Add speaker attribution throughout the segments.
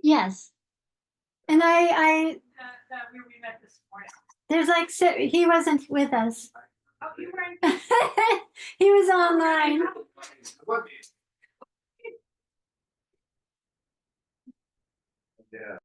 Speaker 1: Yes. And
Speaker 2: Where we met this morning.
Speaker 1: there's like, he wasn't with us.
Speaker 2: Oh, you were in.
Speaker 1: He was online.
Speaker 3: Yeah.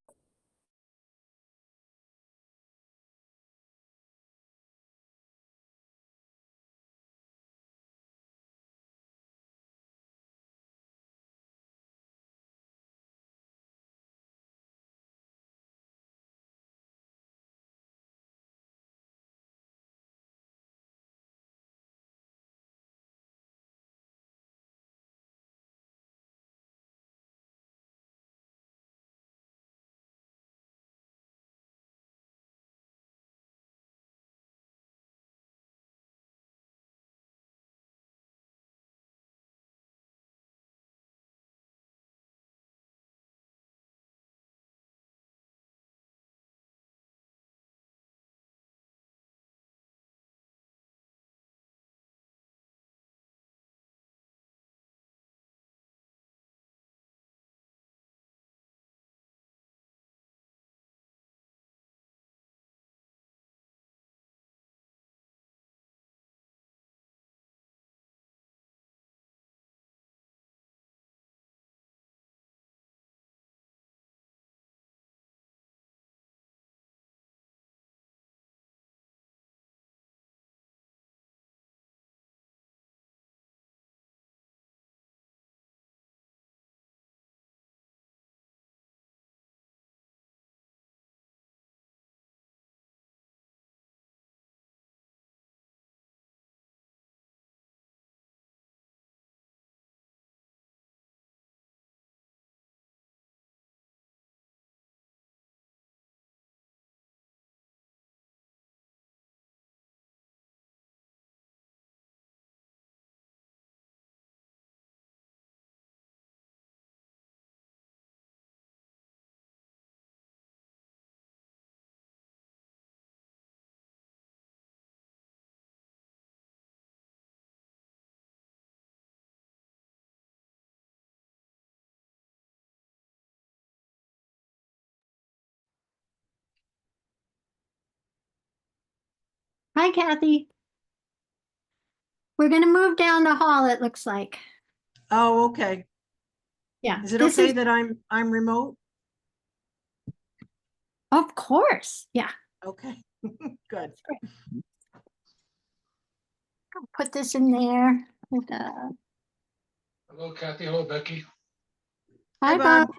Speaker 1: Hi, Kathy. We're gonna move down the hall, it looks like.
Speaker 4: Oh, okay.
Speaker 1: Yeah.
Speaker 4: Is it
Speaker 1: this
Speaker 4: okay that I'm remote?
Speaker 1: Of course. Yeah.
Speaker 4: Okay, good.
Speaker 1: I'll put this in there.
Speaker 3: Hello, Kathy. Hello, Becky.
Speaker 1: Hi,
Speaker 4: Bob.
Speaker 1: Bob.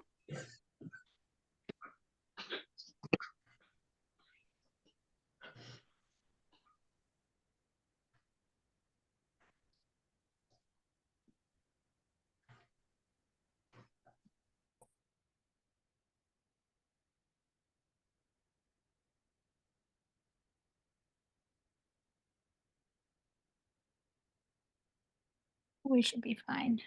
Speaker 1: We should be fine.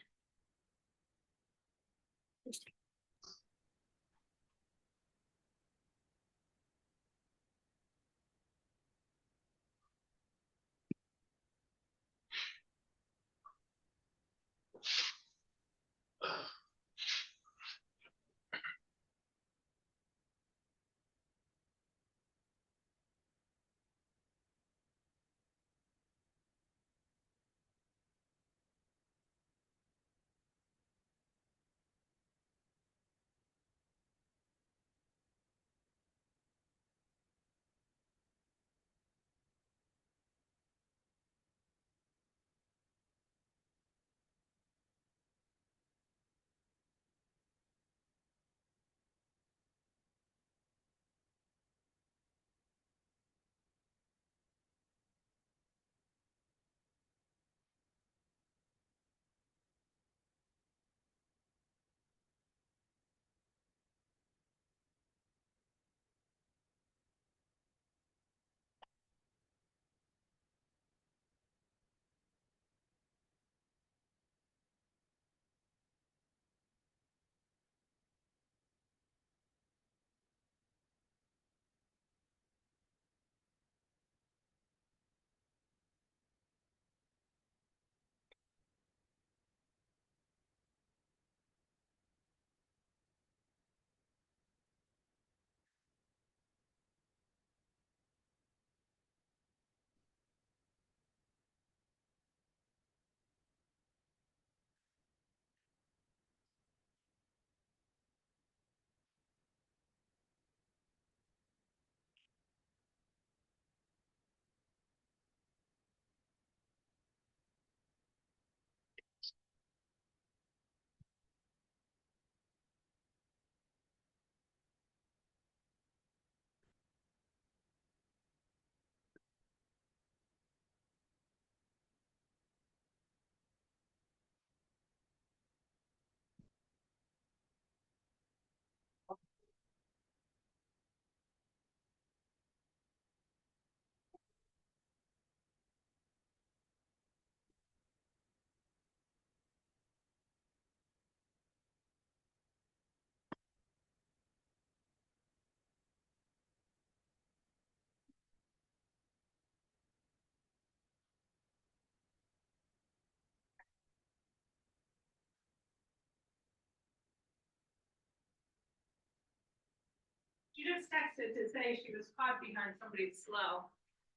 Speaker 2: She just texted to say she was caught behind somebody slow.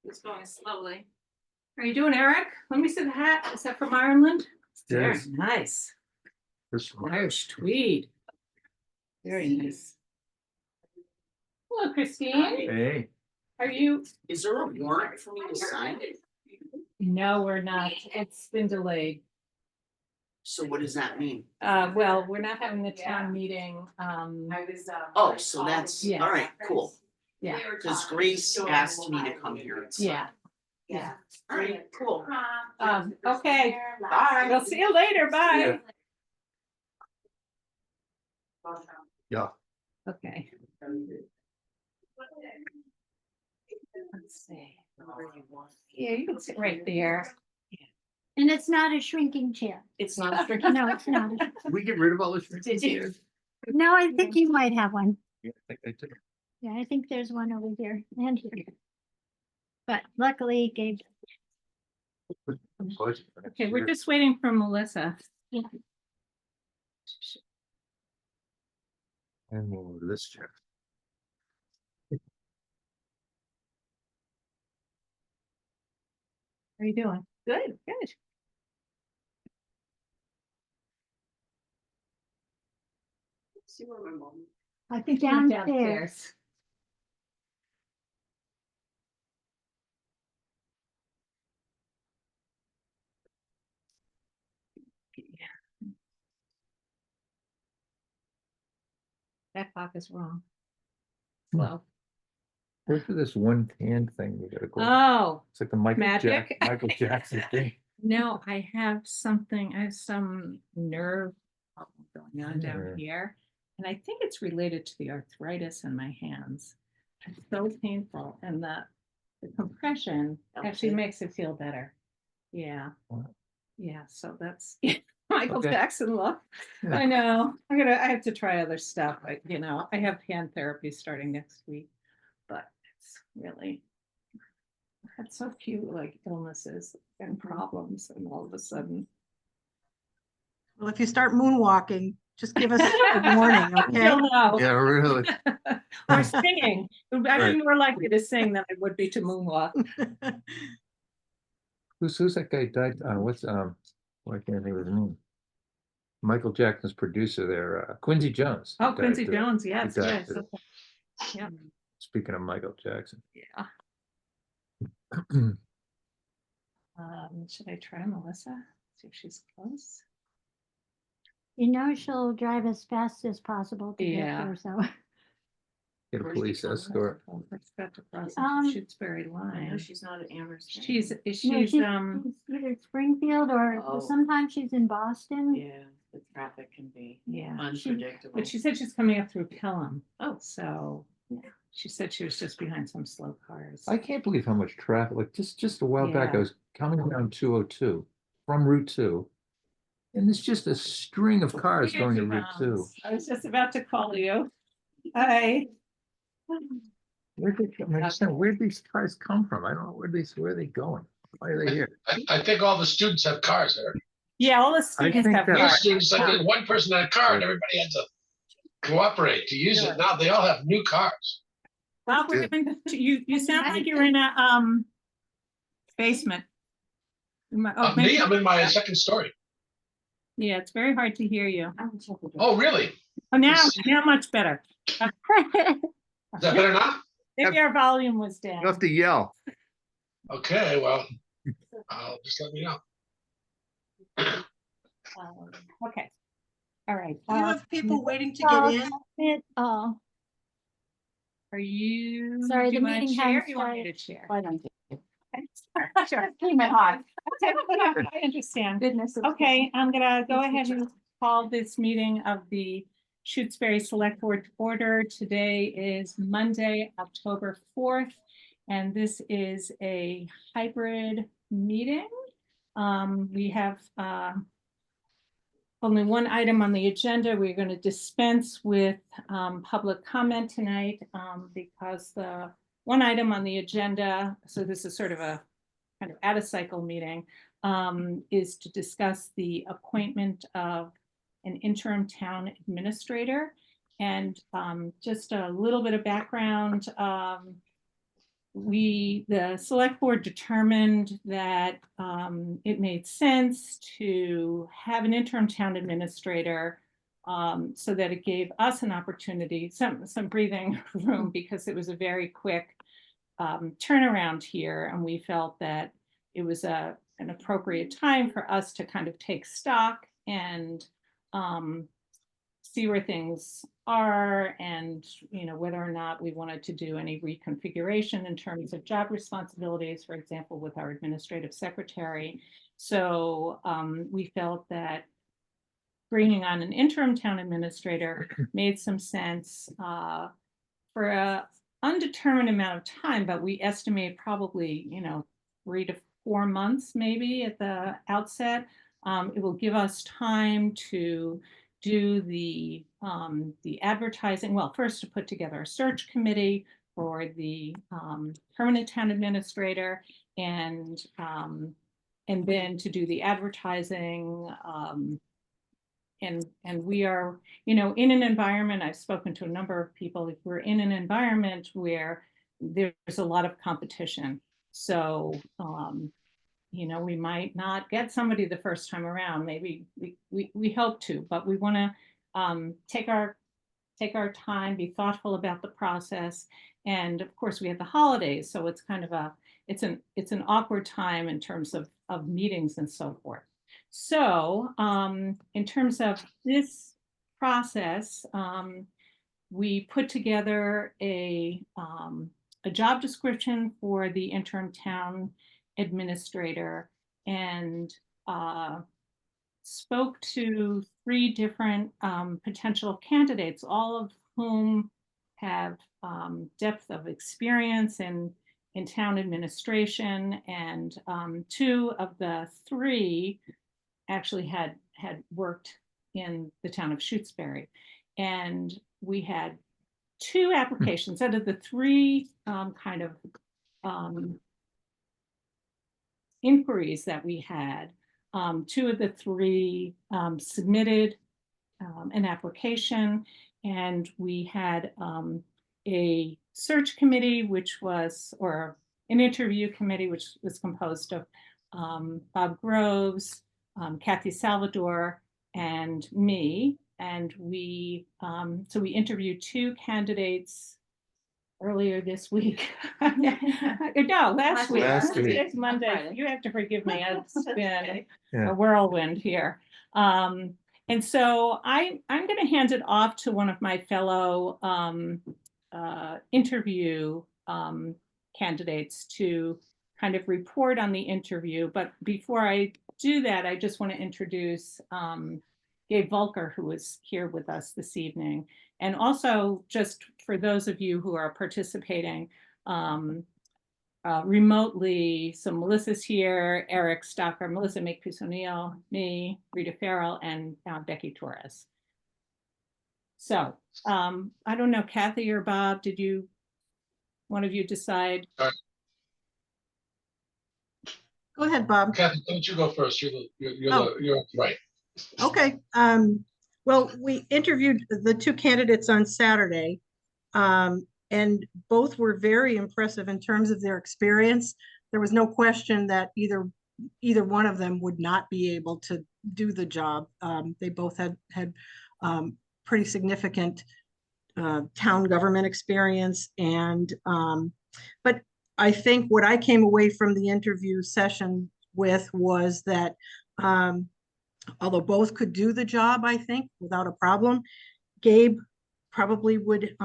Speaker 2: It's going slowly. How you doing, Eric? Let me see the hat. Is that from Ireland? Very
Speaker 3: Yes.
Speaker 2: nice.
Speaker 3: This one.
Speaker 2: Irish tweed. Very nice. Hello, Christine.
Speaker 3: Hey.
Speaker 2: Are you?
Speaker 5: Is there a warrant for me to sign?
Speaker 2: No, we're not. It's been delayed.
Speaker 5: So what does that mean?
Speaker 2: Well, we're not having the town meeting.
Speaker 5: Oh, so that's,
Speaker 2: Yes.
Speaker 5: all right, cool.
Speaker 2: Yeah,
Speaker 5: Cause Grace asked me to come here and sign.
Speaker 2: yeah, yeah.
Speaker 5: All right, cool.
Speaker 2: Okay.
Speaker 5: Bye.
Speaker 2: We'll see you later. Bye.
Speaker 3: Yeah.
Speaker 2: Okay. Let's see. Yeah, you can sit right there.
Speaker 1: And it's not a shrinking chair.
Speaker 5: It's not a
Speaker 1: No, it's not.
Speaker 3: Did we get rid of all this?
Speaker 2: Did you?
Speaker 1: No, I think you might have one.
Speaker 3: Yeah, I think I did.
Speaker 1: Yeah, I think there's one over here and here. But luckily Gabe.
Speaker 2: Okay, we're just waiting for Melissa.
Speaker 3: And we'll move this chair.
Speaker 2: How are you doing? Good, good.
Speaker 5: See where my mom.
Speaker 2: I think
Speaker 1: Downstairs.
Speaker 2: That clock is wrong.
Speaker 3: Hmm.
Speaker 2: Slow.
Speaker 3: Where's this one hand thing we gotta go?
Speaker 2: Oh,
Speaker 3: It's like the
Speaker 2: magic.
Speaker 3: Michael Jackson thing.
Speaker 2: no, I have something, I have some nerve problem going on down
Speaker 3: Yeah.
Speaker 2: here. And I think it's related to the arthritis in my hands. It's so painful and the compression actually
Speaker 5: Okay.
Speaker 2: makes it feel better. Yeah.
Speaker 3: Wow.
Speaker 2: Yeah, so that's Michael
Speaker 3: Okay.
Speaker 2: Jackson look.
Speaker 3: Yeah.
Speaker 2: I know. I have to try other stuff. I have hand therapy starting next week, but it's really I've had so few like illnesses and problems, and all of a sudden.
Speaker 4: Well, if you start moonwalking, just give us a warning, okay?
Speaker 2: You'll know.
Speaker 3: Yeah, really.
Speaker 2: Or singing. I'd be
Speaker 3: Right.
Speaker 2: more likely to sing than I would be to moonwalk.
Speaker 3: Who's that guy died? What's why can't I think of his name? Michael Jackson's producer there, Quincy Jones.
Speaker 2: Oh,
Speaker 3: He
Speaker 2: Quincy
Speaker 3: died,
Speaker 2: Jones, yes,
Speaker 3: died
Speaker 2: yes.
Speaker 3: today.
Speaker 2: Okay. Yeah.
Speaker 3: Speaking of Michael Jackson.
Speaker 2: Yeah. Should I try Melissa? See if she's close.
Speaker 1: You know, she'll drive as fast as possible to get
Speaker 2: Yeah.
Speaker 1: there, so.
Speaker 3: Get a police escort.
Speaker 2: Let's got to cross
Speaker 1: Um,
Speaker 2: into Shutesbury
Speaker 5: I know
Speaker 2: line.
Speaker 5: she's not at Amherst.
Speaker 2: She's
Speaker 1: No,
Speaker 2: she's
Speaker 1: either Springfield or
Speaker 5: Oh.
Speaker 1: sometimes she's in Boston.
Speaker 5: Yeah, the traffic can be
Speaker 2: yeah.
Speaker 5: unpredictable.
Speaker 2: But she said she's coming up through Pelham.
Speaker 5: Oh.
Speaker 2: So yeah. She said she was just behind some slow cars.
Speaker 3: I can't believe how much traffic, like just a while back, I
Speaker 2: Yeah.
Speaker 3: was coming down 202 from Route 2. And it's just a string of cars
Speaker 2: Here
Speaker 3: going
Speaker 2: she
Speaker 3: to Route 2.
Speaker 2: comes. I was just about to call you. Hi.
Speaker 3: Where'd these cars come from? I don't know where are they going? Why are they here?
Speaker 6: I think all the students have cars there.
Speaker 2: Yeah, all the students
Speaker 3: think
Speaker 2: have
Speaker 3: that-
Speaker 6: Most
Speaker 2: cars.
Speaker 6: students, I think one person had a car and everybody had to cooperate to use it. Now they all have new cars.
Speaker 2: Bob, we're going to, you sound like you're in a basement. Oh, maybe-
Speaker 6: Me, I'm in my second story.
Speaker 2: Yeah, it's very hard to hear you.
Speaker 6: Oh, really?
Speaker 2: Oh, now much better.
Speaker 6: Is that better now?
Speaker 2: Maybe our volume was down.
Speaker 3: You have to yell.
Speaker 6: Okay, well, just let me know.
Speaker 2: Okay. All right.
Speaker 4: Do you have people waiting to get in?
Speaker 1: Oh,
Speaker 2: Are you?
Speaker 1: Sorry,
Speaker 2: do
Speaker 1: the
Speaker 2: you want a
Speaker 1: meeting
Speaker 2: chair?
Speaker 1: hadn't
Speaker 2: You want me
Speaker 1: started.
Speaker 2: to chair?
Speaker 7: Why don't you?
Speaker 2: Sure.
Speaker 7: Came in hot.
Speaker 2: I understand.
Speaker 7: Goodness.
Speaker 2: Okay, I'm gonna go ahead and call this meeting of the Shutesbury Selectboard to order. Today is Monday, October 4th, and this is a hybrid meeting. We have only one item on the agenda. We're going to dispense with public comment tonight because the one item on the agenda, so this is sort of a kind of out of cycle meeting, is to discuss the appointment of an interim town administrator. And just a little bit of background. The select board determined that it made sense to have an interim town administrator so that it gave us an opportunity, some breathing room, because it was a very quick turnaround here, and we felt that it was an appropriate time for us to kind of take stock and see where things are, and whether or not we wanted to do any reconfiguration in terms of job responsibilities, for example, with our administrative secretary. So we felt that bringing on an interim town administrator made some sense for a undetermined amount of time, but we estimate probably 3 to 4 months maybe at the outset. It will give us time to do the advertising. Well, first to put together a search committee for the permanent town administrator, and then to do the advertising. And we are, in an environment, I've spoken to a number of people, if we're in an environment where there's a lot of competition. So, we might not get somebody the first time around. Maybe we hope to, but we want to take our time, be thoughtful about the process. And of course, we have the holidays, so it's kind of it's an awkward time in terms of meetings and so forth. So in terms of this process, we put together a job description for the interim town administrator, and spoke to 3 different potential candidates, all of whom have depth of experience in town administration, and 2 of the 3 actually had worked in the town of Shutesbury. And we had 2 applications out of the 3 kind of inquiries that we had. 2 of the 3 submitted an application, and we had a search committee, or an interview committee, which was composed of Bob Groves, Kathy Salvador, and me. And so we interviewed 2 candidates earlier this week. No, last week.
Speaker 3: Last week.
Speaker 2: It's Monday.
Speaker 5: Friday.
Speaker 2: You have to forgive me. It's been
Speaker 3: Yeah.
Speaker 2: a whirlwind here. And so I'm going to hand it off to one of my fellow interview candidates to kind of report on the interview. But before I do that, I just want to introduce Gabe Volker, who is here with us this evening. And also, just for those of you who are participating remotely, so Melissa's here, Eric Stocker, Melissa Makepeace O'Neill, me, Rita Farrell, and Becky Torres. So I don't know, Kathy or Bob, did one of you decide?
Speaker 4: Go ahead, Bob.
Speaker 6: Kathy, don't you go first? You're right.
Speaker 4: Okay. Well, we interviewed the 2 candidates on Saturday, and both were very impressive in terms of their experience. There was no question that either one of them would not be able to do the job. They both had pretty significant town government experience, and but I think what I came away from the interview session with was that although both could do the job, I think, without a problem, Gabe probably would,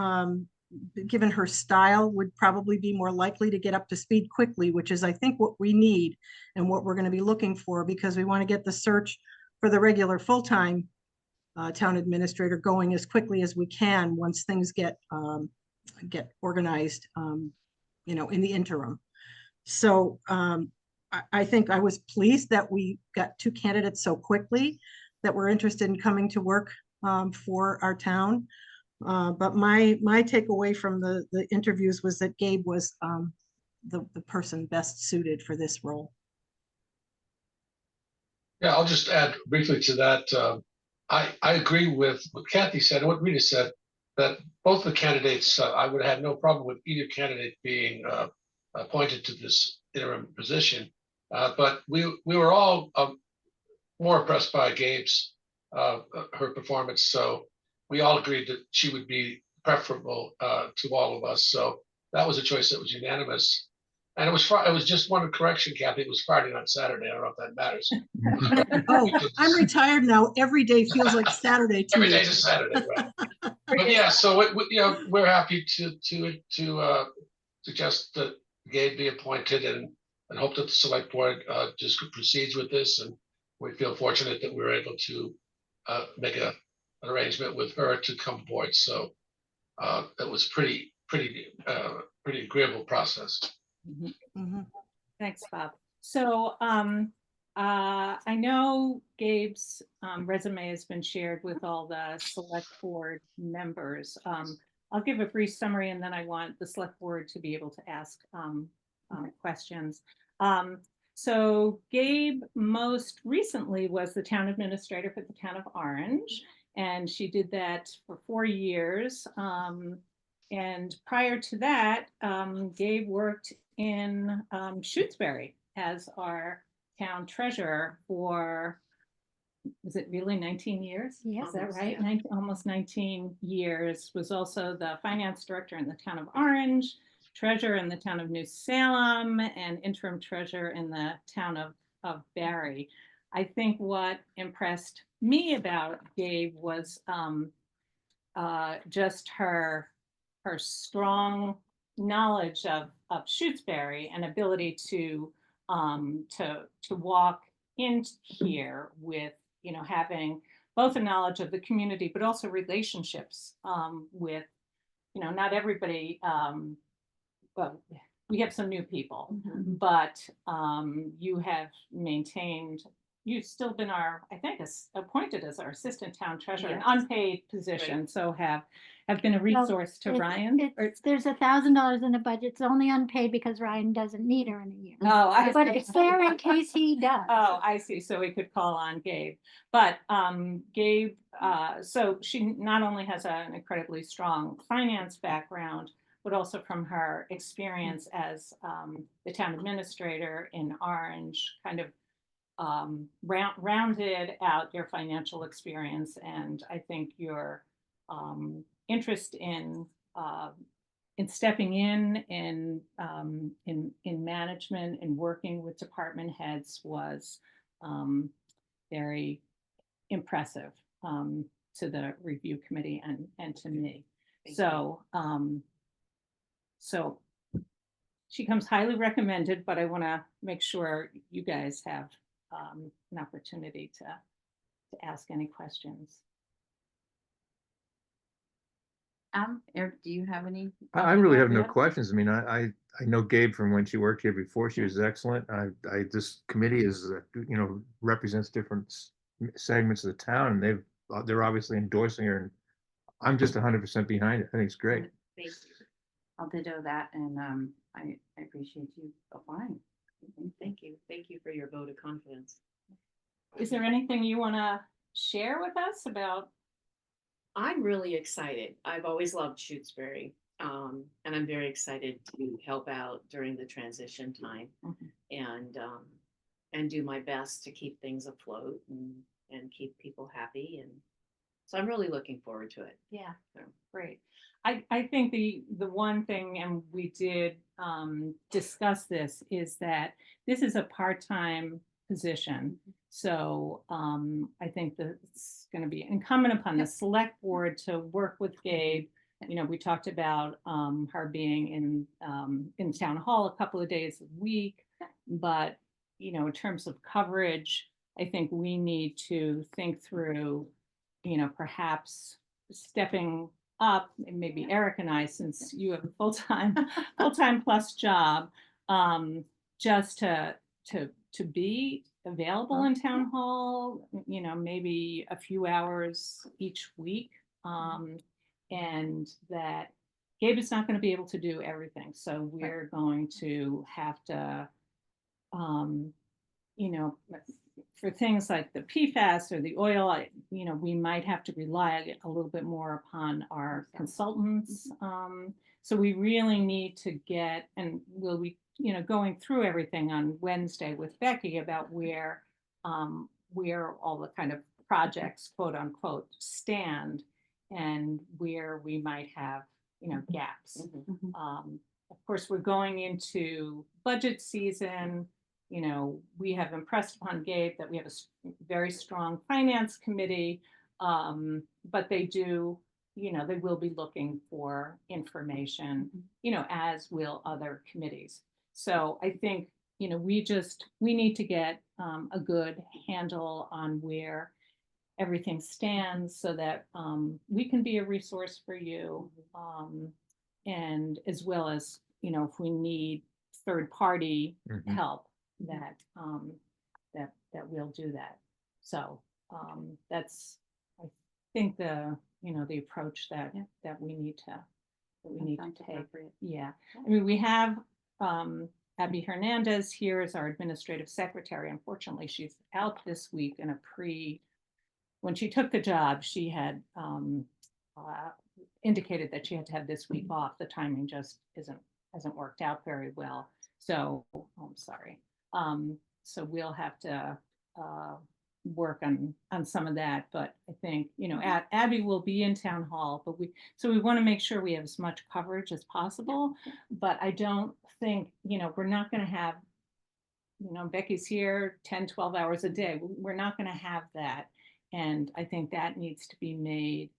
Speaker 4: given her style, would probably be more likely to get up to speed quickly, which is, I think, what we need and what we're going to be looking for, because we want to get the search for the regular full-time town administrator going as quickly as we can once things get organized, in the interim. So I think I was pleased that we got 2 candidates so quickly that were interested in coming to work for our town. But my takeaway from the interviews was that Gabe was the person best suited for this role.
Speaker 6: Yeah, I'll just add briefly to that. I agree with what Kathy said and what Rita said. that both the candidates, I would have had no problem with either candidate being appointed to this interim position. But we were all more impressed by Gabe's her performance. So we all agreed that she would be preferable to all of us. So that was a choice that was unanimous. And it was just one correction, Kathy. It was Friday, not Saturday. I don't know if that matters.
Speaker 4: Oh, I'm retired now. Every day feels like Saturday to
Speaker 6: Every
Speaker 4: me.
Speaker 6: day's a Saturday, right? But yeah, so we're happy to suggest that Gabe be appointed and hope that the select board just proceeds with this. And we feel fortunate that we were able to make an arrangement with her to come aboard. So that was pretty agreeable process.
Speaker 4: Mhm.
Speaker 2: Thanks, Bob. So I know Gabe's resume has been shared with all the select board members. I'll give a brief summary and then I want the select board to be able to ask questions. So Gabe most recently was the town administrator for the town of Orange, and she did that for 4 years. And prior to that, Gabe worked in Shutesbury as our town treasurer for, was it really 19 years?
Speaker 1: Yes.
Speaker 2: Is that
Speaker 5: Almost,
Speaker 2: right?
Speaker 5: yeah.
Speaker 2: Almost 19 years. Was also the finance director in the town of Orange, treasurer in the town of New Salem, and interim treasurer in the town of Barry. I think what impressed me about Gabe was just her strong knowledge of Shutesbury and ability to walk in here with, you know, having both a knowledge of the community, but also relationships with, you know, not everybody, well, we have some new people, but you have maintained, you've still been I think, appointed as our assistant town treasurer, an
Speaker 5: Yes.
Speaker 2: unpaid position, so have been a resource to Ryan.
Speaker 1: There's $1,000 in the budget. It's only unpaid because Ryan doesn't need her in a year.
Speaker 2: Oh,
Speaker 1: But it's there in case he does.
Speaker 2: Oh, I see. So we could call on Gabe. But Gabe, so she not only has an incredibly strong finance background, but also from her experience as the town administrator in Orange, kind of rounded out your financial experience. And I think your interest in stepping in management and working with department heads was very impressive to the review committee and to me. So so she comes highly recommended, but I want to make sure you guys have an opportunity to ask any questions.
Speaker 5: Eric, do you have any?
Speaker 3: I really have no
Speaker 5: Yeah.
Speaker 3: questions. I mean, I know Gabe from when she worked here before. She was excellent. This committee is, you know, represents different segments of the town, and they're obviously endorsing her, and I'm just 100% behind it. I think it's great.
Speaker 5: Thank you. I'll ditto that, and I appreciate you applying. Thank you. Thank you for your vote of confidence.
Speaker 2: Is there anything you want to share with us about?
Speaker 5: I'm really excited. I've always loved Shutesbury, and I'm very excited to help out during the transition time and do my best to keep things afloat and keep people happy. And so I'm really looking forward to it.
Speaker 2: Yeah, great. I think the one thing, and we did discuss this, is that this is a part-time position. So I think that it's going to be incumbent upon the select board to work with Gabe. You know, we talked about her being in town hall a couple of days a week, but you know, in terms of coverage, I think we need to think through, you know, perhaps stepping up, and maybe Eric and I, since you have a full-time plus job, just to be available in town hall, you know, maybe a few hours each week, and that Gabe is not going to be able to do everything. So we're going to have to, you know, for things like the PFAS or the oil, we might have to rely a little bit more upon our consultants. So we really need to get, and we'll be, going through everything on Wednesday with Becky about where all the kind of projects, quote unquote, stand, and where we might have, gaps. Of course, we're going into budget season. We have impressed upon Gabe that we have a very strong finance committee, but they do, they will be looking for information, as will other committees. So I think, we need to get a good handle on where everything stands so that we can be a resource for you. And as well as, if we need third party help, that we'll do that. So that's, I think, the approach that we need to take. Yeah, I mean, we have Abby Hernandez here as our administrative secretary. Unfortunately, she's out this week in when she took the job, she had indicated that she had to have this week off. The timing just hasn't worked out very well. So I'm sorry. So we'll have to work on some of that. But I think, Abby will be in town hall, but we want to make sure we have as much coverage as possible. But I don't think, we're not going to have, Becky's here 10, 12 hours a day. We're not going to have that. And I think that needs to be made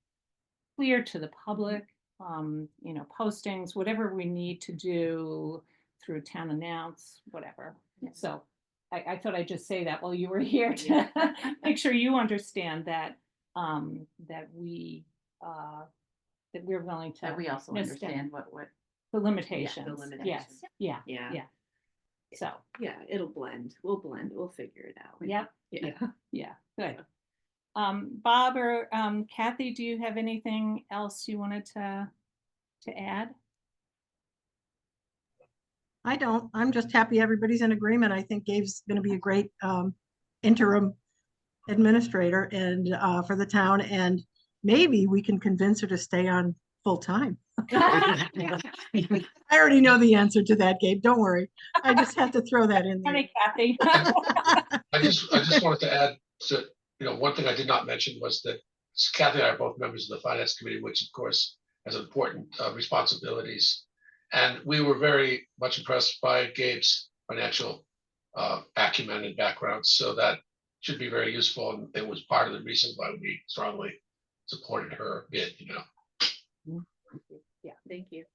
Speaker 2: clear to the public, postings, whatever we need to do through town announce, whatever. Yeah. So I thought I'd just say that while you were here to make sure you understand that we're willing to.
Speaker 5: That we also understand what
Speaker 2: the limitations.
Speaker 5: Yeah, the limitations.
Speaker 2: Yes. Yeah. So.
Speaker 5: Yeah, it'll blend. We'll blend. We'll figure it out.
Speaker 2: Yep.
Speaker 5: Yeah.
Speaker 2: Good. Bob or Kathy, do you have anything else you wanted to add?
Speaker 4: I don't. I'm just happy everybody's in agreement. I think Gabe's going to be a great interim administrator and for the town, and maybe we can convince her to stay on full time. I already know the answer to that, Gabe. Don't worry. I just have to throw that in there.
Speaker 2: Hey, Kathy.
Speaker 6: I just wanted to add to, one thing I did not mention was that Kathy and I are both members of the finance committee, which of course has important responsibilities. And we were very much impressed by Gabe's financial acumen and background. So that should be very useful. And it was part of the reason why we strongly supported her bid,
Speaker 2: Yeah,
Speaker 5: Thank you.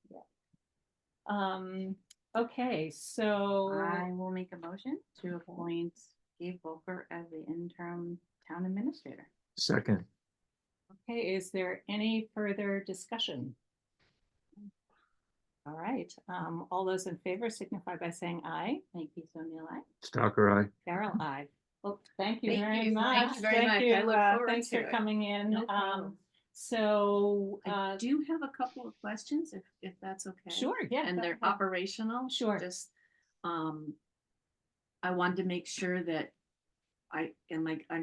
Speaker 2: Okay, so
Speaker 7: I will make a motion to appoint Gabe Volker as the interim town administrator.
Speaker 3: Second.
Speaker 2: okay, is there any further discussion? All right, all those in favor signify by saying aye.
Speaker 7: Thank you, Sonia.
Speaker 3: Stalker, aye.
Speaker 2: Carol, aye. Well, thank you
Speaker 5: Thank
Speaker 2: very
Speaker 5: you.
Speaker 2: much.
Speaker 5: Thank you very much. I look forward
Speaker 2: Thanks
Speaker 5: to
Speaker 2: for
Speaker 5: it.
Speaker 2: coming in.
Speaker 5: No problem.
Speaker 2: So,
Speaker 5: I do have a couple of questions if that's okay.
Speaker 2: sure, yeah.
Speaker 5: And
Speaker 2: go
Speaker 5: they're
Speaker 2: ahead.
Speaker 5: operational.
Speaker 2: Sure.
Speaker 5: Just, I wanted to make sure that I'm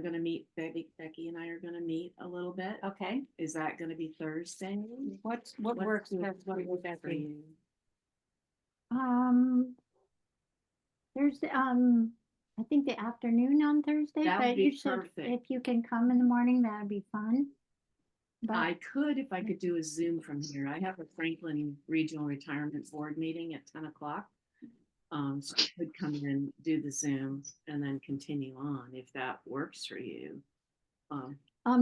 Speaker 5: gonna meet, Becky and I are gonna meet a little bit.
Speaker 2: Okay,
Speaker 5: Is that gonna be Thursday?
Speaker 2: what works best for you,
Speaker 5: for
Speaker 2: Becky?
Speaker 5: you?
Speaker 1: There's, I think the afternoon on Thursday,
Speaker 5: That would
Speaker 1: but
Speaker 5: be
Speaker 1: you should,
Speaker 5: perfect.
Speaker 1: if you can come in the morning, that'd be fun. But
Speaker 5: I could, if I could do a Zoom from here. I have a Franklin Regional Retirement Board meeting at 10 o'clock. So I could come in, do the Zoom, and then continue on if that works for you.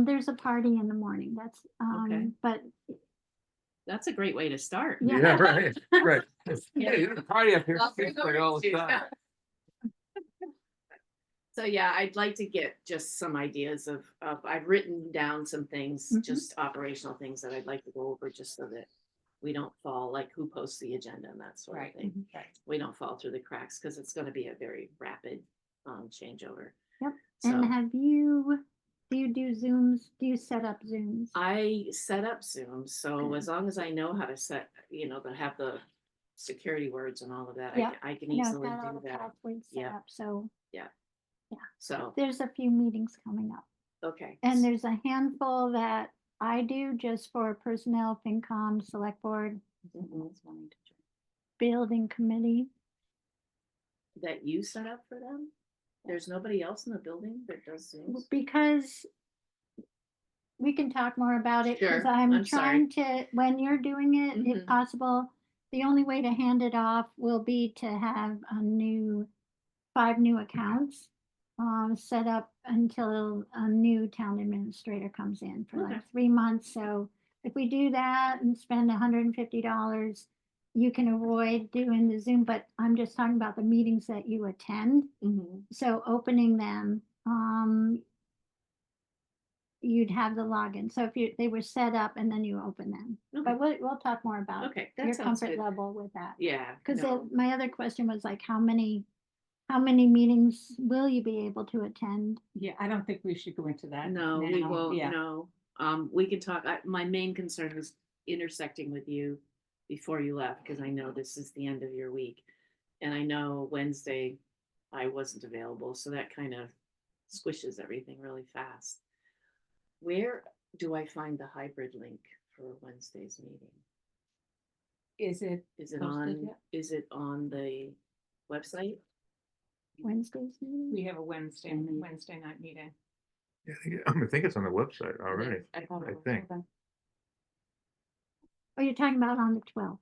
Speaker 1: there's a party in the morning, that's,
Speaker 5: Okay.
Speaker 1: but
Speaker 5: That's a great way to start.
Speaker 1: Yeah.
Speaker 3: Yeah, right, right.
Speaker 5: Yeah.
Speaker 3: Hey, there's a party up here.
Speaker 5: Well, we're
Speaker 3: It's like
Speaker 5: going
Speaker 3: all the
Speaker 5: to.
Speaker 3: time.
Speaker 5: So yeah, I'd like to get just some ideas of I've written down some things,
Speaker 1: Mhm.
Speaker 5: just operational things that I'd like to go over just so that we don't fall, like who posts the agenda and that sort
Speaker 2: Right.
Speaker 5: of thing.
Speaker 2: Right.
Speaker 5: We don't fall through the cracks because it's going to be a very rapid changeover.
Speaker 1: Yep.
Speaker 5: So
Speaker 1: and do you do Zooms? Do you set up Zooms?
Speaker 5: I set up Zoom, so
Speaker 1: Good.
Speaker 5: as long as I know how to set, to have the security words and all of that,
Speaker 1: Yep.
Speaker 5: I can
Speaker 1: No, I've
Speaker 5: easily
Speaker 1: got all
Speaker 5: do
Speaker 1: the
Speaker 5: that.
Speaker 1: passwords set
Speaker 5: Yeah.
Speaker 1: up, so.
Speaker 5: Yeah.
Speaker 1: Yeah.
Speaker 5: So,
Speaker 1: There's a few meetings coming up.
Speaker 5: okay.
Speaker 1: And there's a handful that I do just for personnel, FinCom, Select Board,
Speaker 5: Mhm.
Speaker 1: Building Committee.
Speaker 5: That you set up for them? There's nobody else in the building that does Zooms?
Speaker 1: Because we can talk more about it, because
Speaker 5: Sure,
Speaker 1: I'm
Speaker 5: I'm sorry.
Speaker 1: trying to, when you're doing it, if
Speaker 5: Mhm.
Speaker 1: possible, the only way to hand it off will be to have 5 new accounts set up until a new town administrator comes in for
Speaker 5: Okay.
Speaker 1: like 3 months. So if we do that and spend $150, you can avoid doing the Zoom, but I'm just talking about the meetings that you attend.
Speaker 5: Mhm.
Speaker 1: So opening them, you'd have the login. So if they were set up and then you open them.
Speaker 5: Okay.
Speaker 1: But we'll talk more about
Speaker 5: Okay, that
Speaker 1: your
Speaker 5: sounds
Speaker 1: comfort
Speaker 5: good.
Speaker 1: level with that.
Speaker 5: Yeah.
Speaker 1: Because
Speaker 5: no.
Speaker 1: my other question was like, how many meetings will you be able to attend?
Speaker 2: Yeah, I don't think we should go into that.
Speaker 5: No, we
Speaker 2: now.
Speaker 5: won't,
Speaker 2: Yeah.
Speaker 5: no. We can talk, my main concern was intersecting with you before you left, because I know this is the end of your week. And I know Wednesday I wasn't available, so that kind of squishes everything really fast. Where do I find the hybrid link for Wednesday's meeting?
Speaker 2: Is it
Speaker 5: Is it
Speaker 2: posted
Speaker 5: on,
Speaker 2: yet?
Speaker 5: is it on the website?
Speaker 1: Wednesday's meeting?
Speaker 2: We have a Wednesday night meeting.
Speaker 3: Yeah, I think it's on the website already.
Speaker 5: I thought it
Speaker 3: I
Speaker 5: was.
Speaker 3: think.
Speaker 5: Okay.
Speaker 1: Oh, you're talking about on the 12th?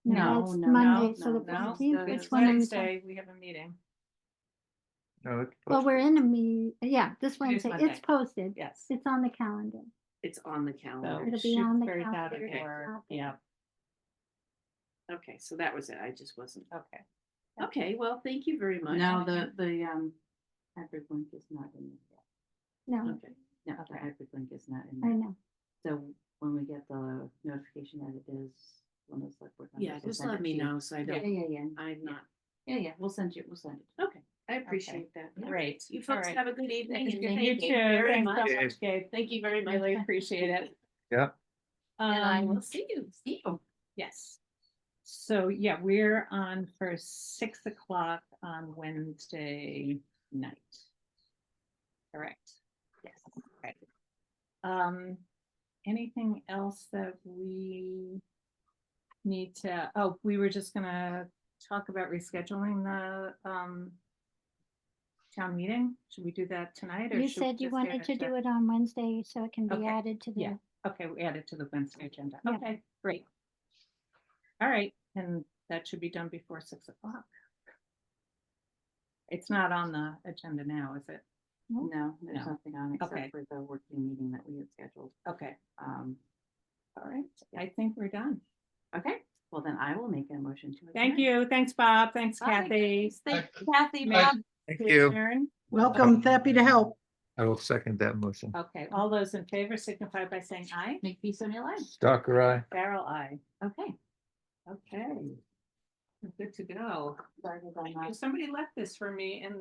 Speaker 7: No,
Speaker 1: that's
Speaker 7: no,
Speaker 1: Monday, so
Speaker 5: no,
Speaker 1: the
Speaker 5: no,
Speaker 1: 14th,
Speaker 5: the
Speaker 1: which one are you talking?
Speaker 2: Wednesday, we have a meeting.
Speaker 3: No, it's
Speaker 1: Well, we're
Speaker 3: posted.
Speaker 1: in a meeting, yeah, this Wednesday,
Speaker 2: Monday.
Speaker 1: it's posted,
Speaker 2: Yes.
Speaker 1: it's on the calendar.
Speaker 5: It's on the
Speaker 2: So
Speaker 5: calendar.
Speaker 1: It'll be on the
Speaker 2: Shutesbury
Speaker 1: calendar,
Speaker 2: Selectboard,
Speaker 1: it's not there.
Speaker 2: yeah,
Speaker 5: Okay, so that was it. I just wasn't.
Speaker 2: okay.
Speaker 5: Okay, well, thank you very much.
Speaker 7: No, the hybrid link is not in there yet.
Speaker 1: No,
Speaker 5: Okay,
Speaker 7: No, the
Speaker 2: Okay.
Speaker 7: hybrid link is not in
Speaker 1: I
Speaker 7: there.
Speaker 1: know,
Speaker 7: So when we get the notification that it is, one of the select board members
Speaker 5: yeah,
Speaker 7: will
Speaker 5: just
Speaker 7: send
Speaker 5: let
Speaker 7: it
Speaker 5: me
Speaker 7: to you.
Speaker 5: know so I
Speaker 7: Yeah,
Speaker 5: don't,
Speaker 7: yeah.
Speaker 5: I'm not,
Speaker 7: Yeah, we'll send it.
Speaker 5: okay, I appreciate that. Yeah.
Speaker 2: Great.
Speaker 5: You
Speaker 2: All
Speaker 5: folks
Speaker 2: right.
Speaker 5: have a good evening. and
Speaker 2: You
Speaker 5: thank
Speaker 2: too.
Speaker 5: very
Speaker 2: Thanks
Speaker 5: much.
Speaker 2: so much, Gabe.
Speaker 5: Thank you very much.
Speaker 2: Really appreciate it.
Speaker 3: Yeah.
Speaker 5: And I will
Speaker 2: Um,
Speaker 5: see you.
Speaker 2: yes. So, yeah, we're on for 6 o'clock on Wednesday night. Correct. Yes. Right. Anything else that we need to, oh, we were just gonna talk about rescheduling the, town meeting? Should we do that tonight?
Speaker 1: you said you wanted to do it on Wednesday, so it can be
Speaker 2: Okay,
Speaker 1: added to the.
Speaker 2: yeah. Okay, we add it to the Wednesday agenda.
Speaker 1: Yeah.
Speaker 2: Okay, great. All right, and that should be done before 6 o'clock. It's not on the agenda now, is it?
Speaker 7: No, there's
Speaker 2: No.
Speaker 7: nothing on
Speaker 2: Okay.
Speaker 7: except for the working meeting that we had scheduled.
Speaker 2: Okay,
Speaker 7: Um,
Speaker 2: all right. I think we're done.
Speaker 7: okay, well then I will make a motion to.
Speaker 2: Thank
Speaker 7: adjourn.
Speaker 2: you. Thanks, Bob. Thanks,
Speaker 7: Bye,
Speaker 2: Kathy.
Speaker 7: guys. Thank
Speaker 6: Bye.
Speaker 7: Kathy,
Speaker 2: Bye.
Speaker 7: Bob.
Speaker 3: Thank
Speaker 2: To
Speaker 3: you.
Speaker 2: adjourn.
Speaker 4: Welcome, happy to help.
Speaker 3: I will second that motion.
Speaker 2: Okay, all those in favor signify by saying aye.
Speaker 7: Make peace on your line.
Speaker 3: Stalker eye.
Speaker 2: Farrell, aye.
Speaker 7: Okay.
Speaker 2: Okay. We're good to go.
Speaker 7: Sorry,
Speaker 2: Somebody left this for me in the